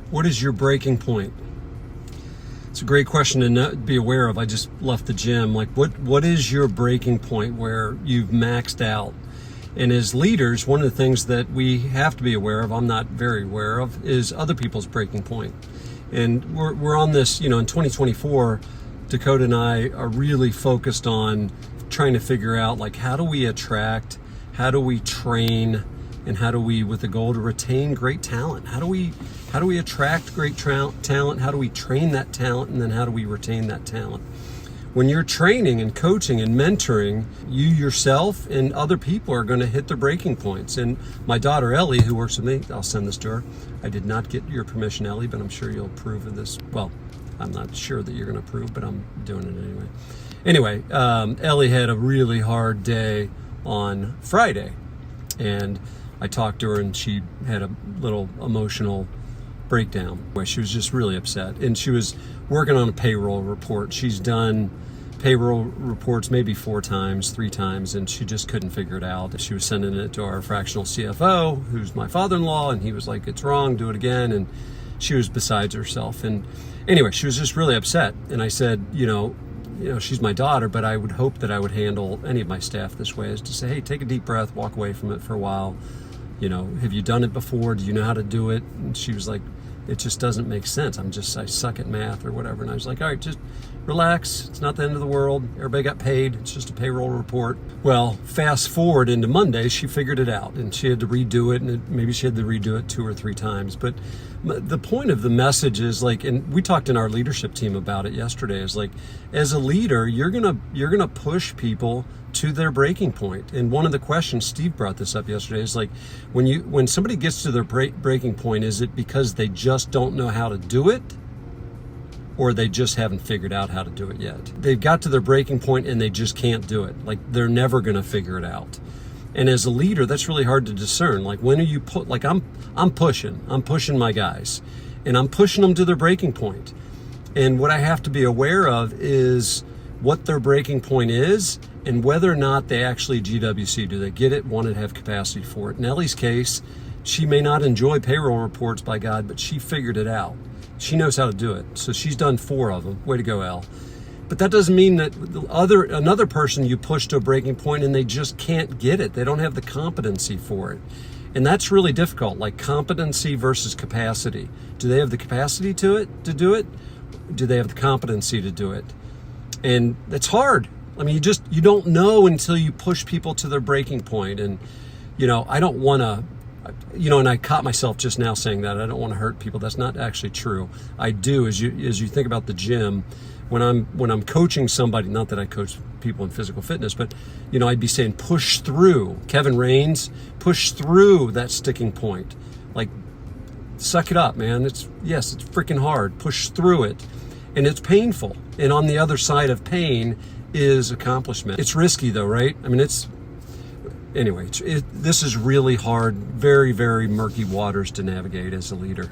What is your breaking point? It's a great question to be aware of. I just left the gym. Like, what is your breaking point where you've maxed out? And as leaders, one of the things that we have to be aware of, I'm not very aware of, is other people's breaking point. And we're on this, in 2024, Dakota and I are really focused on trying to figure out, like, how do we attract, how do we train, and how do we, with the goal to retain great talent? How do we attract great talent? How do we train that talent? And then how do we retain that talent? When you're training and coaching and mentoring, you yourself and other people are going to hit their breaking points. And my daughter, Ellie, who works with me, I'll send this to her. I did not get your permission, Ellie, but I'm sure you'll approve of this. Well, I'm not sure that you're going to approve, but I'm doing it anyway. Anyway, Ellie had a really hard day on Friday. And I talked to her and she had a little emotional breakdown where she was just really upset. And she was working on a payroll report. She's done payroll reports maybe 3 times, and she just couldn't figure it out. She was sending it to our fractional CFO, who's my father-in-law, and he was like, "It's wrong, do it again." And she was besides herself. And anyway, she was just really upset. And I said, she's my daughter, but I would hope that I would handle any of my staff this way, is to say, hey, take a deep breath, walk away from it for a while. Have you done it before? Do you know how to do it? And she was like, it just doesn't make sense. I suck at math or whatever. And I was like, all right, just relax. It's not the end of the world. Everybody got paid. It's just a payroll report. Well, fast forward into Monday, she figured it out and she had to redo it. And maybe she had to redo it 2 or 3 times. But the point of the message is, like, and we talked in our leadership team about it yesterday, is like, as a leader, you're gonna push people to their breaking point. And one of the questions, Steve brought this up yesterday, is like, when somebody gets to their breaking point, is it because they just don't know how to do it, or they just haven't figured out how to do it yet? They've got to their breaking point and they just can't do it. Like, they're never going to figure it out. And as a leader, that's really hard to discern. Like, when are you I'm pushing my guys, and I'm pushing them to their breaking point. And what I have to be aware of is what their breaking point is, and whether or not they actually GWC. Do they get it, want to have capacity for it? In Ellie's case, she may not enjoy payroll reports, by God, but she figured it out. She knows how to do it. So she's done 4 of them. Way to go, Elle. But that doesn't mean that another person you push to a breaking point and they just can't get it. They don't have the competency for it. And that's really difficult, like competency versus capacity. Do they have the capacity to do it? Do they have the competency to do it? And it's hard. I mean, you don't know until you push people to their breaking point. And, I don't want to, and I caught myself just now saying that. I don't want to hurt people. That's not actually true. I do, as you think about the gym, when I'm coaching somebody, not that I coach people in physical fitness, but, I'd be saying, push through. Kevin Raines, push through that sticking point. Like, suck it up, man. It's freaking hard. Push through it. And it's painful. And on the other side of pain is accomplishment. It's risky though, right? I mean, this is really hard, very, very murky waters to navigate as a leader.